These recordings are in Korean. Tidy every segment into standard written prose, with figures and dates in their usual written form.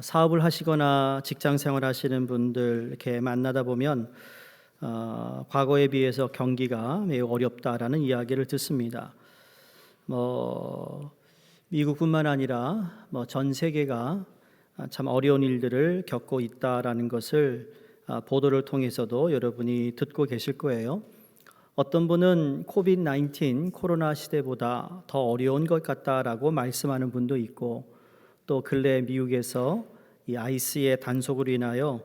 사업을 하시거나 직장 생활 하시는 분들 이렇게 만나다 보면 과거에 비해서 경기가 매우 어렵다라는 이야기를 듣습니다. 미국뿐만 아니라 전 세계가 참 어려운 일들을 겪고 있다라는 것을 보도를 통해서도 여러분이 듣고 계실 거예요. 어떤 분은 코비드-19 코로나 시대보다 더 어려운 것 같다라고 말씀하는 분도 있고, 또 근래 미국에서 이 아이스의 단속으로 인하여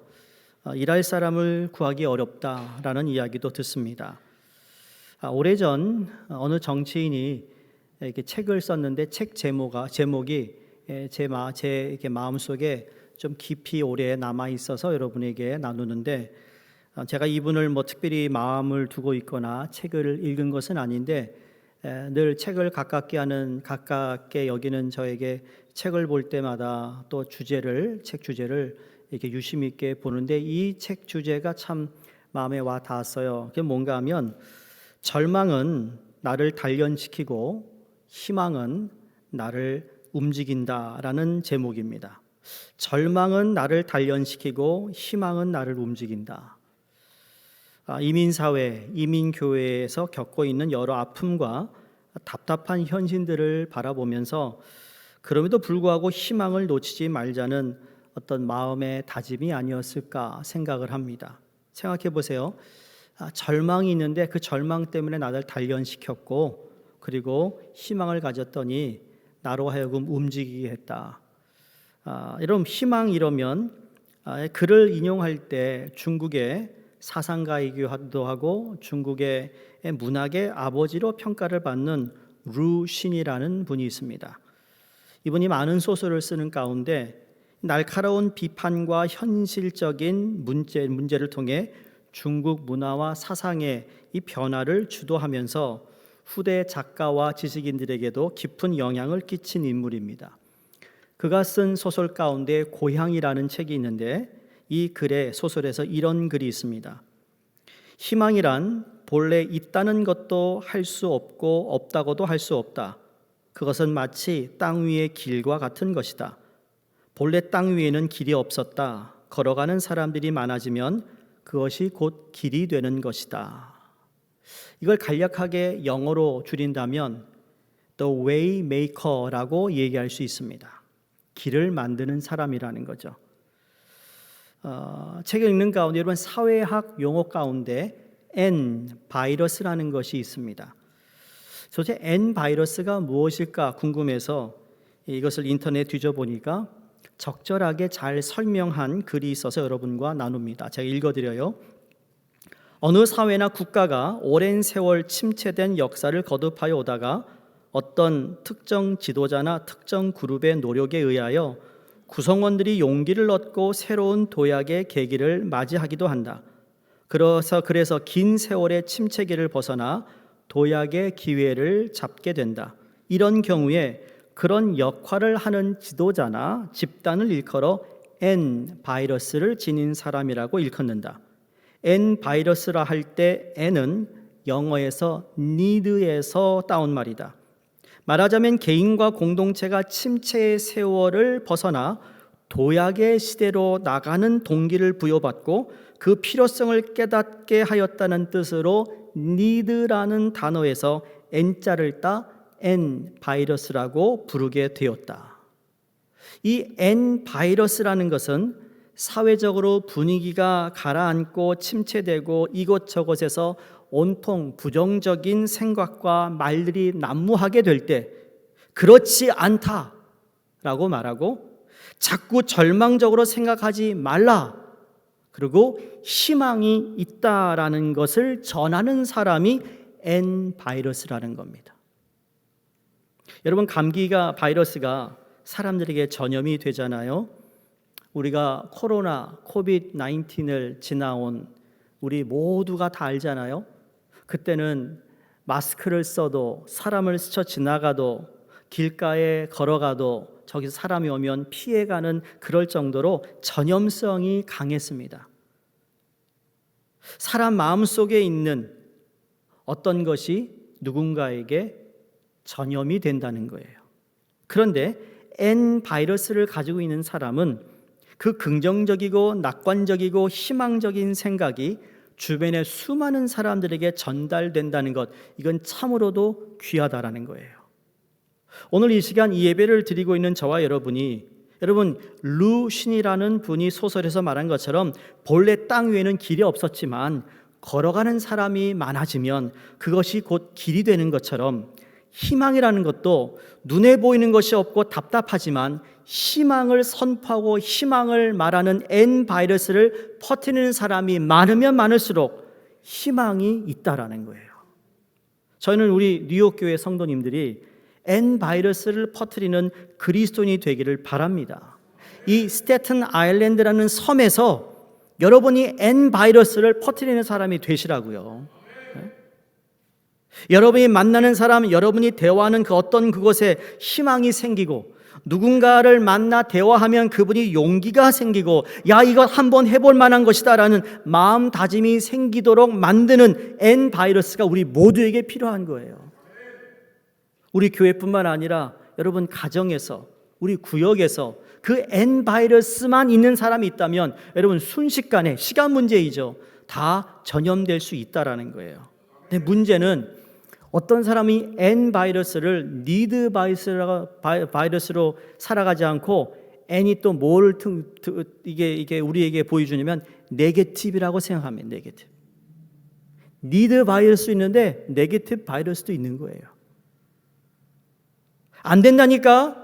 일할 사람을 구하기 어렵다라는 이야기도 듣습니다. 오래전 어느 정치인이 이렇게 책을 썼는데 책 제목이 제 마음속에 좀 깊이 오래 남아 있어서 여러분에게 나누는데, 제가 이분을 특별히 마음을 두고 있거나 책을 읽은 것은 아닌데, 늘 책을 가깝게 여기는 저에게 책을 볼 때마다 또 책 주제를 이렇게 유심 있게 보는데, 이 책 주제가 참 마음에 와 닿았어요. 그게 뭔가 하면, 절망은 나를 단련시키고 희망은 나를 움직인다라는 제목입니다. 절망은 나를 단련시키고 희망은 나를 움직인다. 이민사회, 이민교회에서 겪고 있는 여러 아픔과 답답한 현실들을 바라보면서 그럼에도 불구하고 희망을 놓치지 말자는 어떤 마음의 다짐이 아니었을까 생각을 합니다. 생각해 보세요. 절망이 있는데 그 절망 때문에 나를 단련시켰고, 그리고 희망을 가졌더니 나로 하여금 움직이게 했다. 여러분, 희망 이러면 글을 인용할 때 중국의 사상가이기도 하고 중국의 문학의 아버지로 평가를 받는 루신이라는 분이 있습니다. 이분이 많은 소설을 쓰는 가운데 날카로운 비판과 현실적인 문제를 통해 중국 문화와 사상의 이 변화를 주도하면서 후대 작가와 지식인들에게도 깊은 영향을 끼친 인물입니다. 그가 쓴 소설 가운데 고향이라는 책이 있는데, 이 소설에서 이런 글이 있습니다. 희망이란 본래 있다는 것도 할 수 없고 없다고도 할 수 없다. 그것은 마치 땅 위의 길과 같은 것이다. 본래 땅 위에는 길이 없었다. 걸어가는 사람들이 많아지면 그것이 곧 길이 되는 것이다. 이걸 간략하게 영어로 줄인다면 The way maker라고 얘기할 수 있습니다. 길을 만드는 사람이라는 거죠. 책을 읽는 가운데 여러분, 사회학 용어 가운데 N 바이러스라는 것이 있습니다. 도대체 N 바이러스가 무엇일까 궁금해서 이것을 인터넷 뒤져보니까 적절하게 잘 설명한 글이 있어서 여러분과 나눕니다. 제가 읽어드려요. 어느 사회나 국가가 오랜 세월 침체된 역사를 거듭하여 오다가 어떤 특정 지도자나 특정 그룹의 노력에 의하여 구성원들이 용기를 얻고 새로운 도약의 계기를 맞이하기도 한다. 그래서 긴 세월의 침체기를 벗어나 도약의 기회를 잡게 된다. 이런 경우에 그런 역할을 하는 지도자나 집단을 일컬어 N 바이러스를 지닌 사람이라고 일컫는다. N 바이러스라 할 때 N은 영어에서 need에서 따온 말이다. 말하자면 개인과 공동체가 침체의 세월을 벗어나 도약의 시대로 나가는 동기를 부여받고 그 필요성을 깨닫게 하였다는 뜻으로 need라는 단어에서 N자를 따 N 바이러스라고 부르게 되었다. 이 N 바이러스라는 것은 사회적으로 분위기가 가라앉고 침체되고 이곳저곳에서 온통 부정적인 생각과 말들이 난무하게 될 때 그렇지 않다라고 말하고, 자꾸 절망적으로 생각하지 말라, 그리고 희망이 있다라는 것을 전하는 사람이 N 바이러스라는 겁니다. 여러분, 바이러스가 사람들에게 전염이 되잖아요. 우리가 코비드-19을 지나온 우리 모두가 다 알잖아요. 그때는 마스크를 써도, 사람을 스쳐 지나가도, 길가에 걸어가도 저기서 사람이 오면 피해가는 그럴 정도로 전염성이 강했습니다. 사람 마음속에 있는 어떤 것이 누군가에게 전염이 된다는 거예요. 그런데 N 바이러스를 가지고 있는 사람은 그 긍정적이고 낙관적이고 희망적인 생각이 주변의 수많은 사람들에게 전달된다는 것, 이건 참으로도 귀하다라는 거예요. 오늘 이 시간 이 예배를 드리고 있는 저와 여러분이, 여러분 루신이라는 분이 소설에서 말한 것처럼 본래 땅 위에는 길이 없었지만 걸어가는 사람이 많아지면 그것이 곧 길이 되는 것처럼, 희망이라는 것도 눈에 보이는 것이 없고 답답하지만 희망을 선포하고 희망을 말하는 N 바이러스를 퍼뜨리는 사람이 많으면 많을수록 희망이 있다라는 거예요. 저희는 우리 뉴욕 교회 성도님들이 N 바이러스를 퍼뜨리는 그리스도인이 되기를 바랍니다. 이 스태튼 아일랜드라는 섬에서 여러분이 N 바이러스를 퍼뜨리는 사람이 되시라고요. 여러분이 만나는 사람, 여러분이 대화하는 그 어떤 그곳에 희망이 생기고, 누군가를 만나 대화하면 그분이 용기가 생기고, 야, 이거 한번 해볼 만한 것이다 라는 마음다짐이 생기도록 만드는 N 바이러스가 우리 모두에게 필요한 거예요. 우리 교회뿐만 아니라 여러분 가정에서, 우리 구역에서 그 N 바이러스만 있는 사람이 있다면 여러분 순식간에, 시간 문제이죠, 다 전염될 수 있다라는 거예요. 근데 문제는 어떤 사람이 N 바이러스를 니드 바이러스로 살아가지 않고 N이 또 뭘 이게 우리에게 보여주냐면 네게티브라고 생각하면, 네게티브. 니드 바이러스도 있는데 네게티브 바이러스도 있는 거예요. 안 된다니까?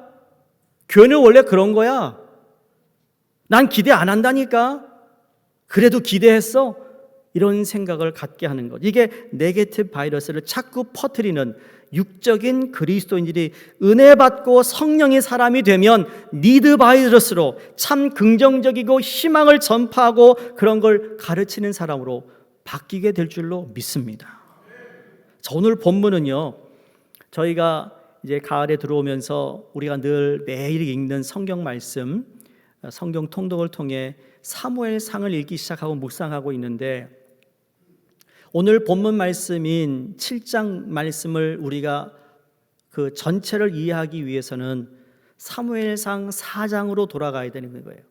교회는 원래 그런 거야. 난 기대 안 한다니까? 그래도 기대했어? 이런 생각을 갖게 하는 것. 이게 네게티브 바이러스를 자꾸 퍼뜨리는 육적인 그리스도인들이 은혜 받고 성령의 사람이 되면 니드 바이러스로 참 긍정적이고 희망을 전파하고 그런 걸 가르치는 사람으로 바뀌게 될 줄로 믿습니다. 자, 오늘 본문은요, 저희가 이제 가을에 들어오면서 우리가 늘 매일 읽는 성경 말씀, 성경 통독을 통해 사무엘상을 읽기 시작하고 묵상하고 있는데, 오늘 본문 말씀인 7장 말씀을 우리가 그 전체를 이해하기 위해서는 사무엘상 4장으로 돌아가야 되는 거예요.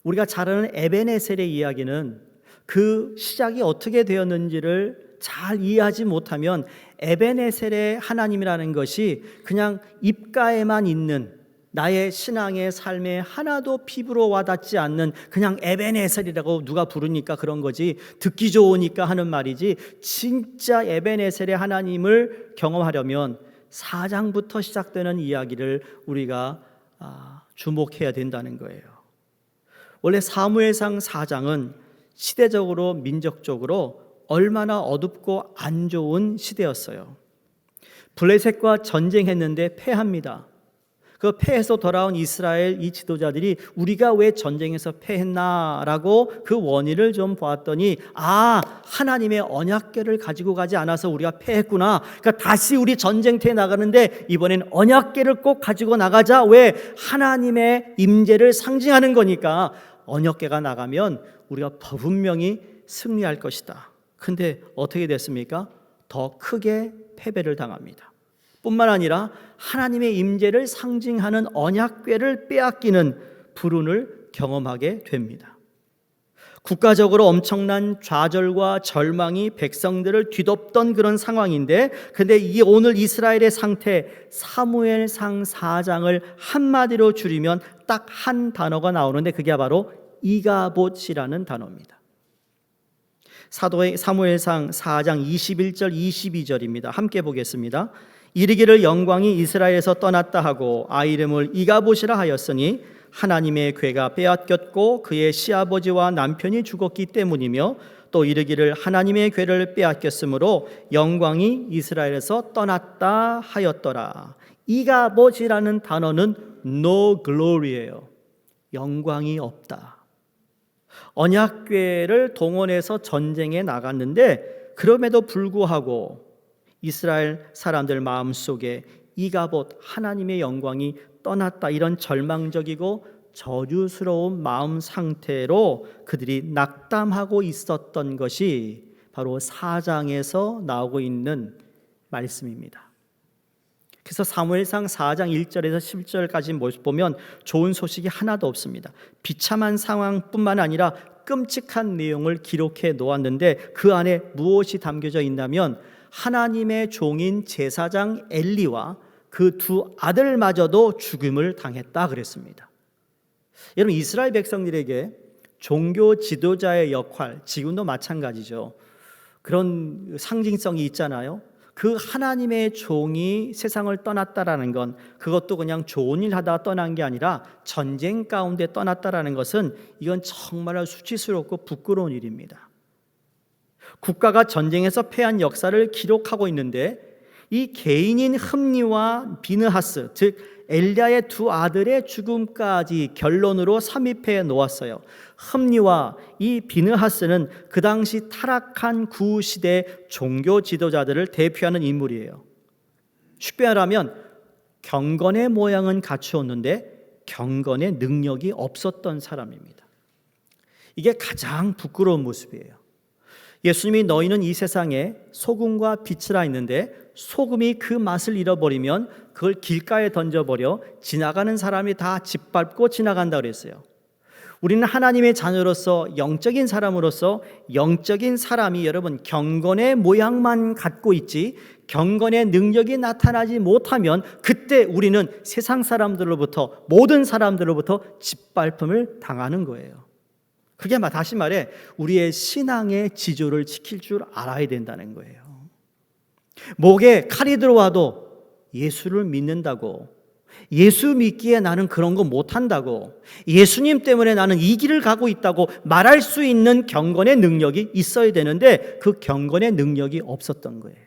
우리가 잘 아는 에벤에셀의 이야기는 그 시작이 어떻게 되었는지를 잘 이해하지 못하면 에벤에셀의 하나님이라는 것이 그냥 입가에만 있는, 나의 신앙의 삶에 하나도 피부로 와닿지 않는 그냥 에벤에셀이라고 누가 부르니까 그런 거지, 듣기 좋으니까 하는 말이지, 진짜 에벤에셀의 하나님을 경험하려면 4장부터 시작되는 이야기를 우리가 주목해야 된다는 거예요. 원래 사무엘상 4장은 시대적으로, 민족적으로 얼마나 어둡고 안 좋은 시대였어요. 블레셋과 전쟁했는데 패합니다. 그 패해서 돌아온 이스라엘 이 지도자들이 우리가 왜 전쟁에서 패했나라고 그 원인을 좀 보았더니, 하나님의 언약궤를 가지고 가지 않아서 우리가 패했구나. 그러니까 다시 우리 전쟁터에 나가는데 이번엔 언약궤를 꼭 가지고 나가자. 왜? 하나님의 임재를 상징하는 거니까 언약궤가 나가면 우리가 분명히 승리할 것이다. 근데 어떻게 됐습니까? 더 크게 패배를 당합니다. 뿐만 아니라 하나님의 임재를 상징하는 언약궤를 빼앗기는 불운을 경험하게 됩니다. 국가적으로 엄청난 좌절과 절망이 백성들을 뒤덮던 그런 상황인데, 근데 이 오늘 이스라엘의 상태, 사무엘상 4장을 한마디로 줄이면 딱 한 단어가 나오는데 그게 바로 이가봇이라는 단어입니다. 사도의 사무엘상 4장 21절 22절입니다. 함께 보겠습니다. 이르기를 영광이 이스라엘에서 떠났다 하고 아이 이름을 이가봇이라 하였으니 하나님의 궤가 빼앗겼고 그의 시아버지와 남편이 죽었기 때문이며, 또 이르기를 하나님의 궤를 빼앗겼으므로 영광이 이스라엘에서 떠났다 하였더라. 이가봇이라는 단어는 no glory예요. 영광이 없다. 언약궤를 동원해서 전쟁에 나갔는데 그럼에도 불구하고 이스라엘 사람들 마음속에 이가봇, 하나님의 영광이 떠났다, 이런 절망적이고 저주스러운 마음 상태로 그들이 낙담하고 있었던 것이 바로 4장에서 나오고 있는 말씀입니다. 그래서 사무엘상 4장 1절에서 10절까지 보면 좋은 소식이 하나도 없습니다. 비참한 상황뿐만 아니라 끔찍한 내용을 기록해 놓았는데 그 안에 무엇이 담겨져 있냐면 하나님의 종인 제사장 엘리와 그 두 아들마저도 죽음을 당했다 그랬습니다. 여러분, 이스라엘 백성들에게 종교 지도자의 역할, 지금도 마찬가지죠. 그런 상징성이 있잖아요. 그 하나님의 종이 세상을 떠났다라는 건 그것도 그냥 좋은 일 하다가 떠난 게 아니라 전쟁 가운데 떠났다라는 것은 이건 정말 수치스럽고 부끄러운 일입니다. 국가가 전쟁에서 패한 역사를 기록하고 있는데 이 개인인 흠니와 비느하스, 즉 엘리야의 두 아들의 죽음까지 결론으로 삽입해 놓았어요. 흠니와 이 비느하스는 그 당시 타락한 구시대 종교 지도자들을 대표하는 인물이에요. 쉽게 말하면 경건의 모양은 갖추었는데 경건의 능력이 없었던 사람입니다. 이게 가장 부끄러운 모습이에요. 예수님이 너희는 이 세상에 소금과 빛이라 했는데 소금이 그 맛을 잃어버리면 그걸 길가에 던져버려 지나가는 사람이 다 짓밟고 지나간다 그랬어요. 우리는 하나님의 자녀로서 영적인 사람으로서 영적인 사람이 여러분 경건의 모양만 갖고 있지 경건의 능력이 나타나지 못하면 그때 우리는 세상 사람들로부터 모든 사람들로부터 짓밟음을 당하는 거예요. 그게 다시 말해 우리의 신앙의 지조를 지킬 줄 알아야 된다는 거예요. 목에 칼이 들어와도 예수를 믿는다고, 예수 믿기에 나는 그런 거 못한다고, 예수님 때문에 나는 이 길을 가고 있다고 말할 수 있는 경건의 능력이 있어야 되는데 그 경건의 능력이 없었던 거예요.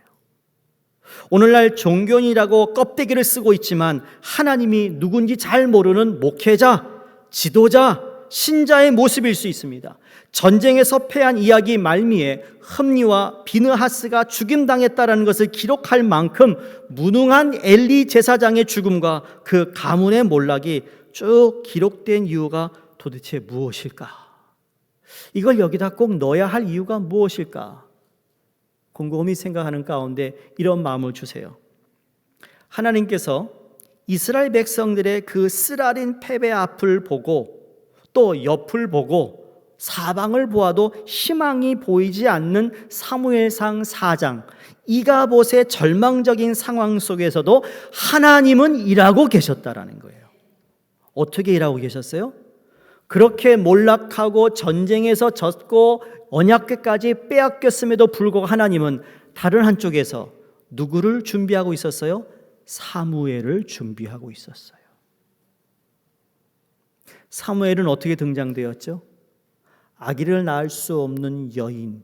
오늘날 종교인이라고 껍데기를 쓰고 있지만 하나님이 누군지 잘 모르는 목회자, 지도자, 신자의 모습일 수 있습니다. 전쟁에서 패한 이야기 말미에 흠니와 비느하스가 죽임당했다라는 것을 기록할 만큼 무능한 엘리 제사장의 죽음과 그 가문의 몰락이 쭉 기록된 이유가 도대체 무엇일까? 이걸 여기다 꼭 넣어야 할 이유가 무엇일까? 곰곰이 생각하는 가운데 이런 마음을 주세요. 하나님께서 이스라엘 백성들의 그 쓰라린 패배 앞을 보고 또 옆을 보고 사방을 보아도 희망이 보이지 않는 사무엘상 4장 이가봇의 절망적인 상황 속에서도 하나님은 일하고 계셨다라는 거예요. 어떻게 일하고 계셨어요? 그렇게 몰락하고 전쟁에서 졌고 언약궤까지 빼앗겼음에도 불구하고 하나님은 다른 한쪽에서 누구를 준비하고 있었어요? 사무엘을 준비하고 있었어요. 사무엘은 어떻게 등장되었죠? 아기를 낳을 수 없는 여인,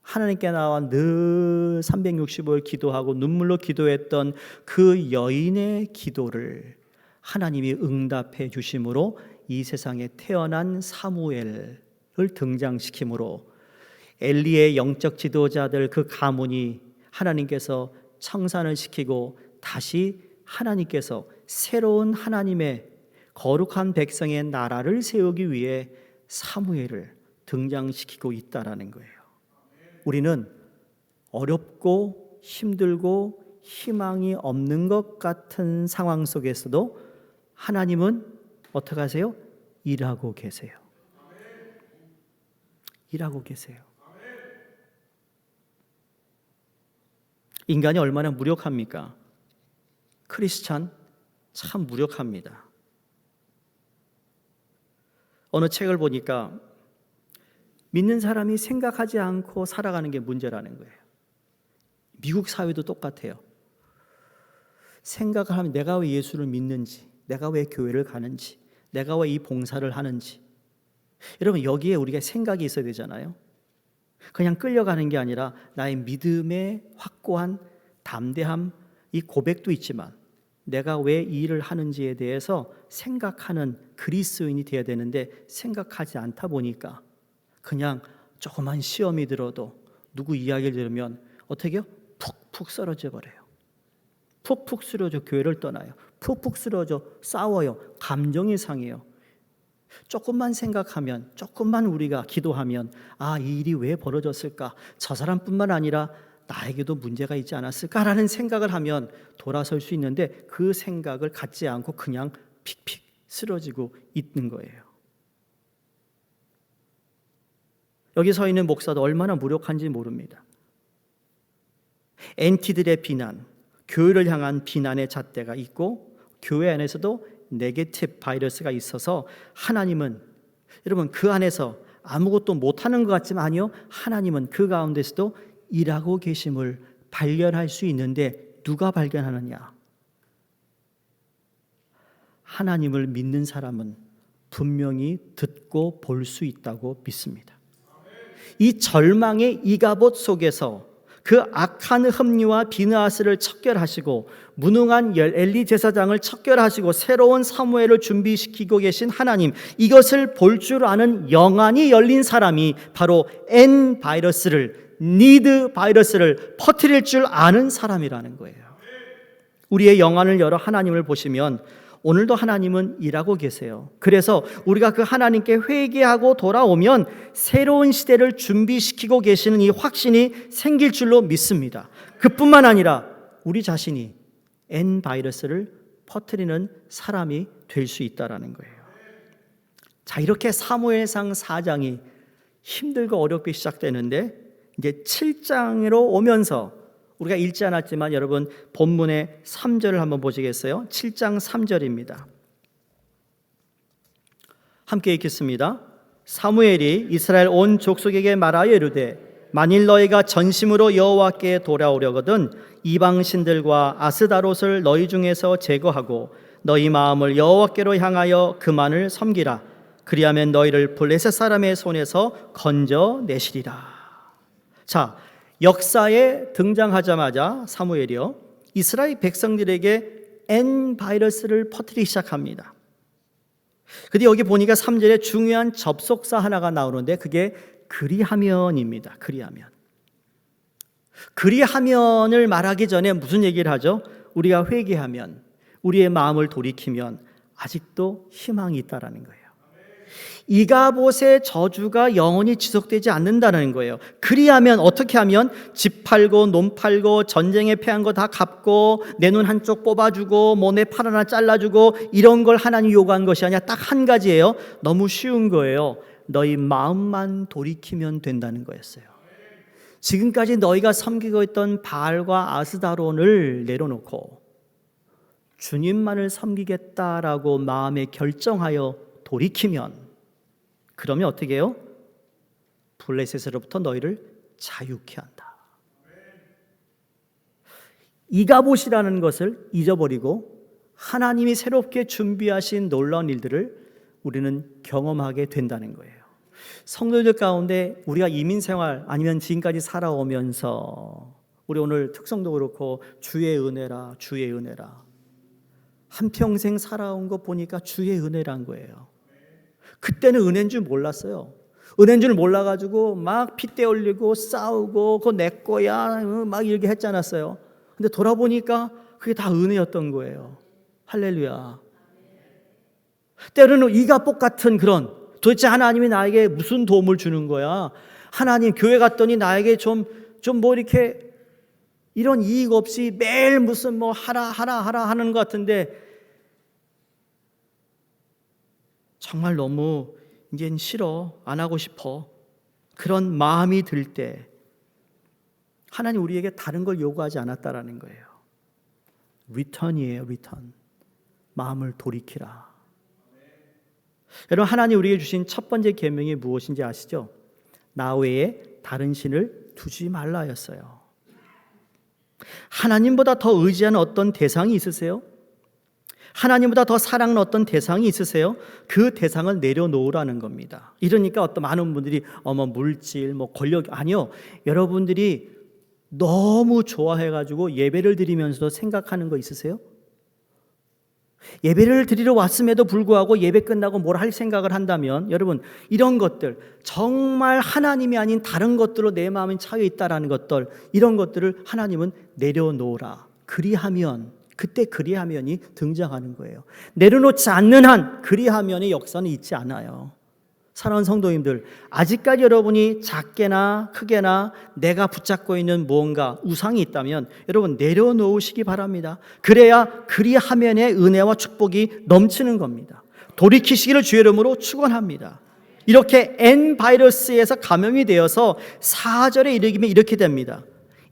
하나님께 나와 늘 365일 기도하고 눈물로 기도했던 그 여인의 기도를 하나님이 응답해 주심으로 이 세상에 태어난 사무엘을 등장시키므로 엘리의 영적 지도자들 그 가문이 하나님께서 청산을 시키고 다시 하나님께서 새로운 하나님의 거룩한 백성의 나라를 세우기 위해 사무엘을 등장시키고 있다라는 거예요. 우리는 어렵고 힘들고 희망이 없는 것 같은 상황 속에서도 하나님은 어떻게 하세요? 일하고 계세요. 일하고 계세요. 인간이 얼마나 무력합니까? 크리스찬 참 무력합니다. 어느 책을 보니까 믿는 사람이 생각하지 않고 살아가는 게 문제라는 거예요. 미국 사회도 똑같아요. 생각을 하면 내가 왜 예수를 믿는지, 내가 왜 교회를 가는지, 내가 왜 이 봉사를 하는지. 여러분 여기에 우리가 생각이 있어야 되잖아요. 그냥 끌려가는 게 아니라 나의 믿음의 확고한 담대함, 이 고백도 있지만 내가 왜 이 일을 하는지에 대해서 생각하는 그리스도인이 되어야 되는데 생각하지 않다 보니까 그냥 조그만 시험이 들어도 누구 이야기를 들으면 어떻게 해요? 푹푹 쓰러져 버려요. 푹푹 쓰러져 교회를 떠나요. 푹푹 쓰러져 싸워요. 감정이 상해요. 조금만 생각하면, 조금만 우리가 기도하면 이 일이 왜 벌어졌을까? 저 사람뿐만 아니라 나에게도 문제가 있지 않았을까라는 생각을 하면 돌아설 수 있는데 그 생각을 갖지 않고 그냥 픽픽 쓰러지고 있는 거예요. 여기 서 있는 목사도 얼마나 무력한지 모릅니다. 엔티들의 비난, 교회를 향한 비난의 잣대가 있고 교회 안에서도 네게티브 바이러스가 있어서 하나님은 여러분 그 안에서 아무것도 못하는 것 같지만 아니요, 하나님은 그 가운데서도 일하고 계심을 발견할 수 있는데 누가 발견하느냐? 하나님을 믿는 사람은 분명히 듣고 볼 수 있다고 믿습니다. 이 절망의 이가봇 속에서 그 악한 흠리와 비느하스를 척결하시고 무능한 엘리 제사장을 척결하시고 새로운 사무엘을 준비시키고 계신 하나님, 이것을 볼 줄 아는 영안이 열린 사람이 바로 N 바이러스를, 니드 바이러스를 퍼뜨릴 줄 아는 사람이라는 거예요. 우리의 영안을 열어 하나님을 보시면 오늘도 하나님은 일하고 계세요. 그래서 우리가 그 하나님께 회개하고 돌아오면 새로운 시대를 준비시키고 계시는 이 확신이 생길 줄로 믿습니다. 그뿐만 아니라 우리 자신이 N 바이러스를 퍼뜨리는 사람이 될 수 있다라는 거예요. 자, 이렇게 사무엘상 4장이 힘들고 어렵게 시작되는데 이제 7장으로 오면서 우리가 읽지 않았지만 여러분 본문의 3절을 한번 보시겠어요? 7장 3절입니다. 함께 읽겠습니다. 사무엘이 이스라엘 온 족속에게 말하여 이르되 만일 너희가 전심으로 여호와께 돌아오려거든 이방 신들과 아스다롯을 너희 중에서 제거하고 너희 마음을 여호와께로 향하여 그만을 섬기라. 그리하면 너희를 블레셋 사람의 손에서 건져내시리라. 자, 역사에 등장하자마자 사무엘이요, 이스라엘 백성들에게 N 바이러스를 퍼뜨리기 시작합니다. 근데 여기 보니까 3절에 중요한 접속사 하나가 나오는데 그게 그리하면입니다. 그리하면을 말하기 전에 무슨 얘기를 하죠? 우리가 회개하면, 우리의 마음을 돌이키면 아직도 희망이 있다라는 거예요. 이가봇의 저주가 영원히 지속되지 않는다는 거예요. 그리하면 어떻게 하면 집 팔고 논 팔고 전쟁에 패한 거 다 갚고 내 눈 한쪽 뽑아주고 뭐 내 팔 하나 잘라주고 이런 걸 하나님 요구한 것이 아니라 딱 한 가지예요. 너무 쉬운 거예요. 너희 마음만 돌이키면 된다는 거였어요. 지금까지 너희가 섬기고 있던 바알과 아스다론을 내려놓고 주님만을 섬기겠다라고 마음에 결정하여 돌이키면, 그러면 어떻게 해요? 블레셋으로부터 너희를 자유케 한다. 이가봇이라는 것을 잊어버리고 하나님이 새롭게 준비하신 놀라운 일들을 우리는 경험하게 된다는 거예요. 성도들 가운데 우리가 이민생활 아니면 지금까지 살아오면서 우리 오늘 특성도 그렇고 주의 은혜라 주의 은혜라 한평생 살아온 거 보니까 주의 은혜란 거예요. 그때는 은혜인 줄 몰랐어요. 은혜인 줄 몰라가지고 막 핏대 올리고 싸우고 그거 내 거야 막 이렇게 했지 않았어요. 근데 돌아보니까 그게 다 은혜였던 거예요. 할렐루야. 때로는 이가봇 같은 그런, 도대체 하나님이 나에게 무슨 도움을 주는 거야? 하나님 교회 갔더니 나에게 좀 뭐 이렇게 이런 이익 없이 매일 무슨 뭐 하라 하는 것 같은데 정말 너무 이젠 싫어, 안 하고 싶어, 그런 마음이 들 때 하나님 우리에게 다른 걸 요구하지 않았다라는 거예요. 리턴이에요. 리턴. 마음을 돌이키라. 여러분, 하나님 우리에게 주신 첫 번째 계명이 무엇인지 아시죠? 나 외에 다른 신을 두지 말라였어요. 하나님보다 더 의지하는 어떤 대상이 있으세요? 하나님보다 더 사랑하는 어떤 대상이 있으세요? 그 대상을 내려놓으라는 겁니다. 이러니까 어떤 많은 분들이 물질, 권력, 아니요. 여러분들이 너무 좋아해가지고 예배를 드리면서도 생각하는 거 있으세요? 예배를 드리러 왔음에도 불구하고 예배 끝나고 뭘 할 생각을 한다면 여러분, 이런 것들 정말 하나님이 아닌 다른 것들로 내 마음이 차여 있다라는 것들, 이런 것들을 하나님은 내려놓으라. 그리하면, 그때 그리하면이 등장하는 거예요. 내려놓지 않는 한 그리하면의 역사는 있지 않아요. 사랑하는 성도님들, 아직까지 여러분이 작게나 크게나 내가 붙잡고 있는 무언가 우상이 있다면 여러분 내려놓으시기 바랍니다. 그래야 그리하면의 은혜와 축복이 넘치는 겁니다. 돌이키시기를 주의 이름으로 축원합니다. 이렇게 N 바이러스에서 감염이 되어서 4절에 이르기면 이렇게 됩니다.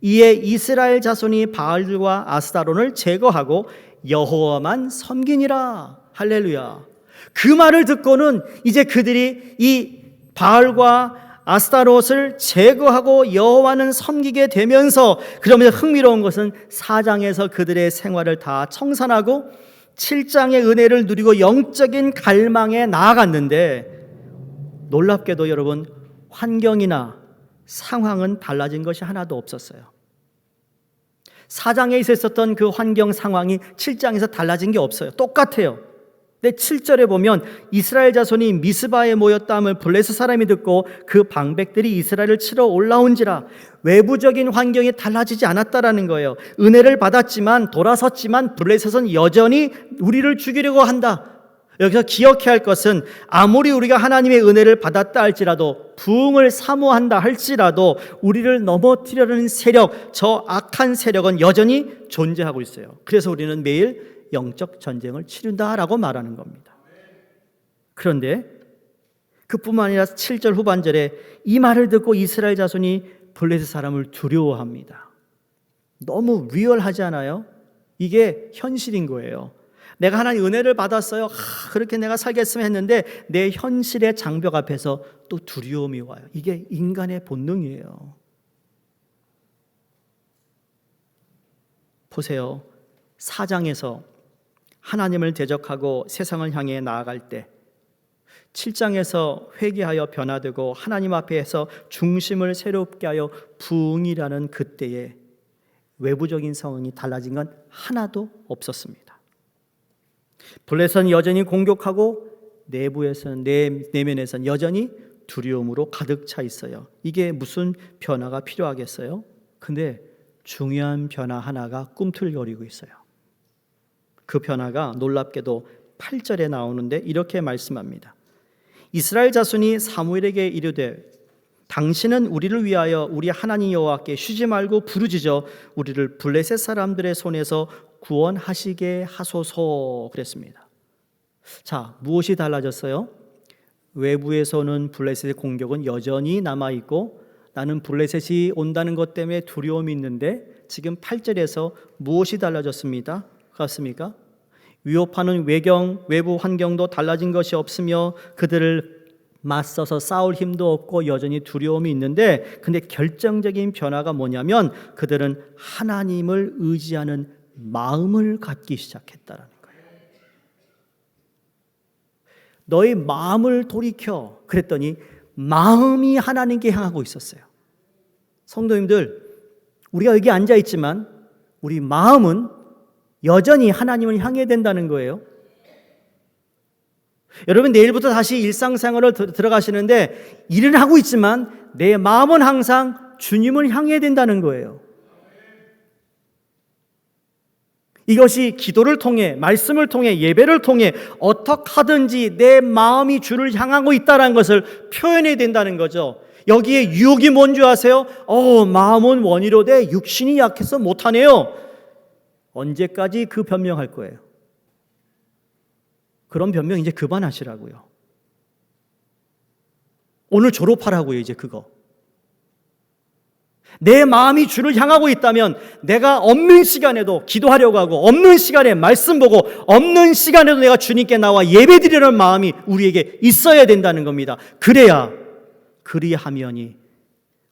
이에 이스라엘 자손이 바알과 아스타론을 제거하고 여호와만 섬기니라. 할렐루야. 그 말을 듣고는 이제 그들이 이 바알과 아스타롯을 제거하고 여호와는 섬기게 되면서, 그러면서 흥미로운 것은 4장에서 그들의 생활을 다 청산하고 7장의 은혜를 누리고 영적인 갈망에 나아갔는데, 놀랍게도 여러분 환경이나 상황은 달라진 것이 하나도 없었어요. 4장에 있었던 그 환경 상황이 7장에서 달라진 게 없어요. 똑같아요. 근데 7절에 보면 이스라엘 자손이 미스바에 모였다함을 블레셋 사람이 듣고 그 방백들이 이스라엘을 치러 올라온지라. 외부적인 환경이 달라지지 않았다라는 거예요. 은혜를 받았지만 돌아섰지만 블레셋은 여전히 우리를 죽이려고 한다. 여기서 기억해야 할 것은 아무리 우리가 하나님의 은혜를 받았다 할지라도, 부흥을 사모한다 할지라도 우리를 넘어뜨리려는 세력, 저 악한 세력은 여전히 존재하고 있어요. 그래서 우리는 매일 영적 전쟁을 치른다라고 말하는 겁니다. 그런데 그뿐만 아니라 7절 후반절에 이 말을 듣고 이스라엘 자손이 블레셋 사람을 두려워합니다. 너무 리얼하지 않아요? 이게 현실인 거예요. 내가 하나님 은혜를 받았어요. 그렇게 내가 살겠으면 했는데 내 현실의 장벽 앞에서 또 두려움이 와요. 이게 인간의 본능이에요. 보세요. 4장에서 하나님을 대적하고 세상을 향해 나아갈 때, 7장에서 회개하여 변화되고 하나님 앞에서 중심을 새롭게 하여 부흥이라는 그때에 외부적인 상황이 달라진 건 하나도 없었습니다. 블레셋은 여전히 공격하고 내부에서는 내면에서는 여전히 두려움으로 가득 차 있어요. 이게 무슨 변화가 필요하겠어요? 근데 중요한 변화 하나가 꿈틀거리고 있어요. 그 변화가 놀랍게도 8절에 나오는데 이렇게 말씀합니다. 이스라엘 자손이 사무엘에게 이르되 당신은 우리를 위하여 우리 하나님 여호와께 쉬지 말고 부르짖어 우리를 블레셋 사람들의 손에서 구원하시게 하소서 그랬습니다. 자, 무엇이 달라졌어요? 외부에서는 블레셋의 공격은 여전히 남아있고 나는 블레셋이 온다는 것 때문에 두려움이 있는데, 지금 8절에서 무엇이 달라졌습니다? 그렇습니까? 위협하는 외부 환경도 달라진 것이 없으며 그들을 맞서서 싸울 힘도 없고 여전히 두려움이 있는데, 근데 결정적인 변화가 뭐냐면 그들은 하나님을 의지하는 마음을 갖기 시작했다라는 거예요. 너의 마음을 돌이켜. 그랬더니 마음이 하나님께 향하고 있었어요. 성도님들, 우리가 여기 앉아 있지만 우리 마음은 여전히 하나님을 향해야 된다는 거예요. 여러분, 내일부터 다시 일상생활을 들어가시는데 일은 하고 있지만 내 마음은 항상 주님을 향해야 된다는 거예요. 이것이 기도를 통해, 말씀을 통해, 예배를 통해 어떻게 하든지 내 마음이 주를 향하고 있다는 것을 표현해야 된다는 거죠. 여기에 유혹이 뭔지 아세요? 마음은 원이로되 육신이 약해서 못하네요. 언제까지 그 변명할 거예요? 그런 변명 이제 그만하시라고요. 오늘 졸업하라고요, 이제 그거. 내 마음이 주를 향하고 있다면 내가 없는 시간에도 기도하려고 하고, 없는 시간에 말씀 보고, 없는 시간에도 내가 주님께 나와 예배드리려는 마음이 우리에게 있어야 된다는 겁니다. 그리하면이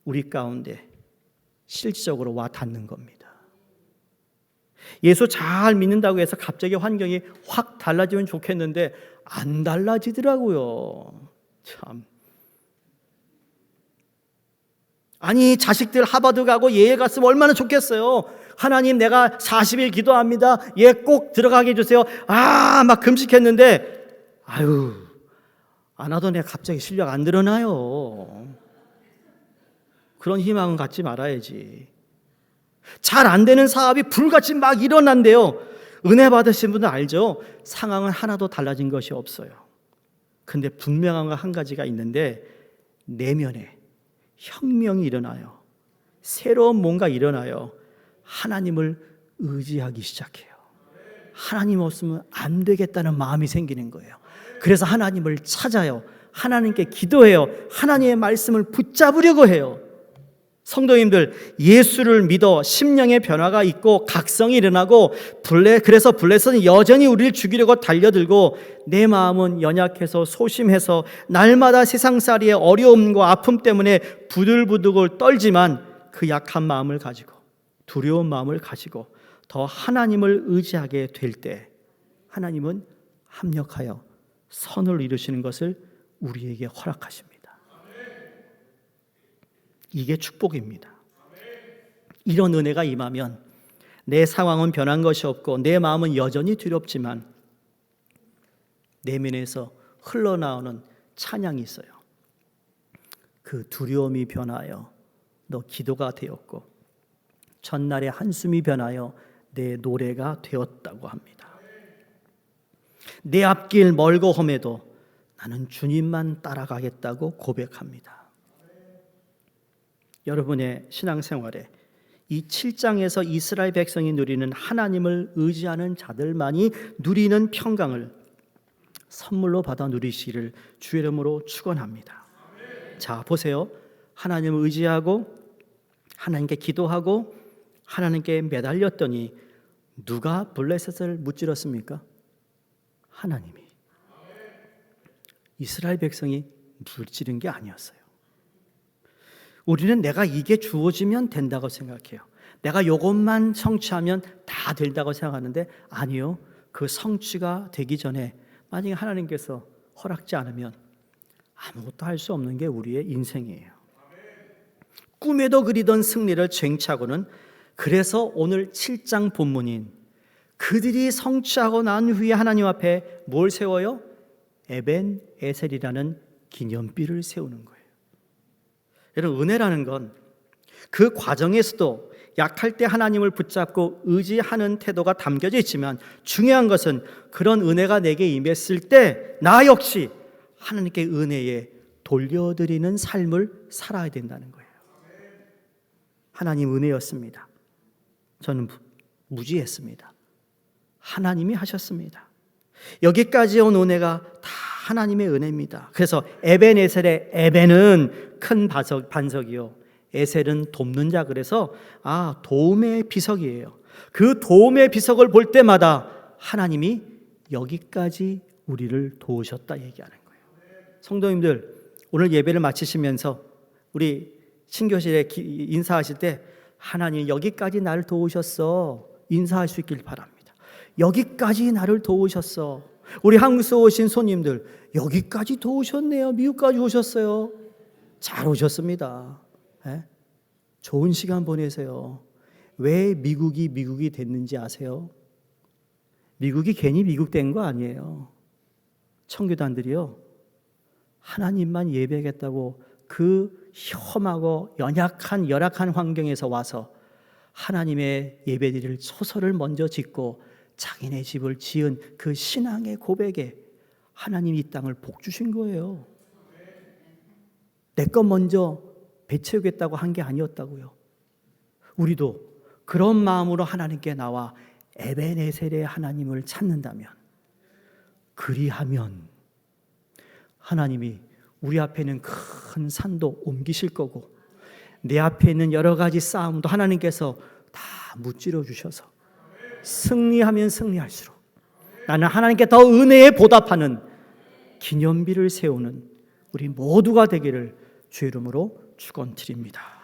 우리 가운데 실질적으로 와 닿는 겁니다. 예수 잘 믿는다고 해서 갑자기 환경이 확 달라지면 좋겠는데 안 달라지더라고요. 참. 아니, 자식들 하버드 가고 예에 갔으면 얼마나 좋겠어요. 하나님, 내가 40일 기도합니다. 예, 꼭 들어가게 해주세요. 막 금식했는데 안 하던 애 갑자기 실력 안 늘어나요. 그런 희망은 갖지 말아야지. 잘 안 되는 사업이 불같이 막 일어난대요. 은혜 받으신 분들 알죠? 상황은 하나도 달라진 것이 없어요. 근데 분명한 거 한 가지가 있는데 내면에 혁명이 일어나요. 새로운 뭔가 일어나요. 하나님을 의지하기 시작해요. 하나님 없으면 안 되겠다는 마음이 생기는 거예요. 그래서 하나님을 찾아요. 하나님께 기도해요. 하나님의 말씀을 붙잡으려고 해요. 성도님들, 예수를 믿어 심령의 변화가 있고 각성이 일어나고 그래서 블레셋은 여전히 우리를 죽이려고 달려들고 내 마음은 연약해서 소심해서 날마다 세상살이의 어려움과 아픔 때문에 부들부들 떨지만 그 약한 마음을 가지고 두려운 마음을 가지고 더 하나님을 의지하게 될 때 하나님은 합력하여 선을 이루시는 것을 우리에게 허락하십니다. 이게 축복입니다. 이런 은혜가 임하면 내 상황은 변한 것이 없고 내 마음은 여전히 두렵지만 내면에서 흘러나오는 찬양이 있어요. 그 두려움이 변하여 너 기도가 되었고 전날의 한숨이 변하여 내 노래가 되었다고 합니다. 내 앞길 멀고 험해도 나는 주님만 따라가겠다고 고백합니다. 여러분의 신앙생활에 이 7장에서 이스라엘 백성이 누리는 하나님을 의지하는 자들만이 누리는 평강을 선물로 받아 누리시기를 주의 이름으로 축원합니다. 자, 보세요. 하나님을 의지하고 하나님께 기도하고 하나님께 매달렸더니 누가 블레셋을 무찌렀습니까? 하나님이. 이스라엘 백성이 무찌른 게 아니었어요. 우리는 내가 이게 주어지면 된다고 생각해요. 내가 이것만 성취하면 다 된다고 생각하는데 아니요. 그 성취가 되기 전에 만약에 하나님께서 허락지 않으면 아무것도 할 수 없는 게 우리의 인생이에요. 꿈에도 그리던 승리를 쟁취하고는 그래서 오늘 7장 본문인 그들이 성취하고 난 후에 하나님 앞에 뭘 세워요? 에벤 에셀이라는 기념비를 세우는 거예요. 여러분, 은혜라는 건 그 과정에서도 약할 때 하나님을 붙잡고 의지하는 태도가 담겨져 있지만 중요한 것은 그런 은혜가 내게 임했을 때 나 역시 하나님께 은혜에 돌려드리는 삶을 살아야 된다는 거예요. 하나님 은혜였습니다. 저는 무지했습니다. 하나님이 하셨습니다. 여기까지 온 은혜가 다 하나님의 은혜입니다. 그래서 에벤에셀의 에벤은 큰 반석이요, 에셀은 돕는 자. 그래서 도움의 비석이에요. 그 도움의 비석을 볼 때마다 하나님이 여기까지 우리를 도우셨다 얘기하는 거예요. 성도님들, 오늘 예배를 마치시면서 우리 신교실에 인사하실 때 하나님 여기까지 나를 도우셨어 인사할 수 있길 바랍니다. 여기까지 나를 도우셨어. 우리 한국에서 오신 손님들 여기까지 도우셨네요. 미국까지 오셨어요. 잘 오셨습니다. 네? 좋은 시간 보내세요. 왜 미국이 됐는지 아세요? 미국이 괜히 미국 된 거 아니에요. 청교단들이요, 하나님만 예배하겠다고 그 험하고 연약한 열악한 환경에서 와서 하나님의 예배드릴 초소를 먼저 짓고 자기네 집을 지은 그 신앙의 고백에 하나님이 이 땅을 복 주신 거예요. 내 것 먼저 배채우겠다고 한 게 아니었다고요. 우리도 그런 마음으로 하나님께 나와 에벤에셀의 하나님을 찾는다면, 그리하면 하나님이 우리 앞에 있는 큰 산도 옮기실 거고 내 앞에 있는 여러 가지 싸움도 하나님께서 다 무찌러 주셔서 승리하면 승리할수록 나는 하나님께 더 은혜에 보답하는 기념비를 세우는 우리 모두가 되기를 주의 이름으로 축원드립니다.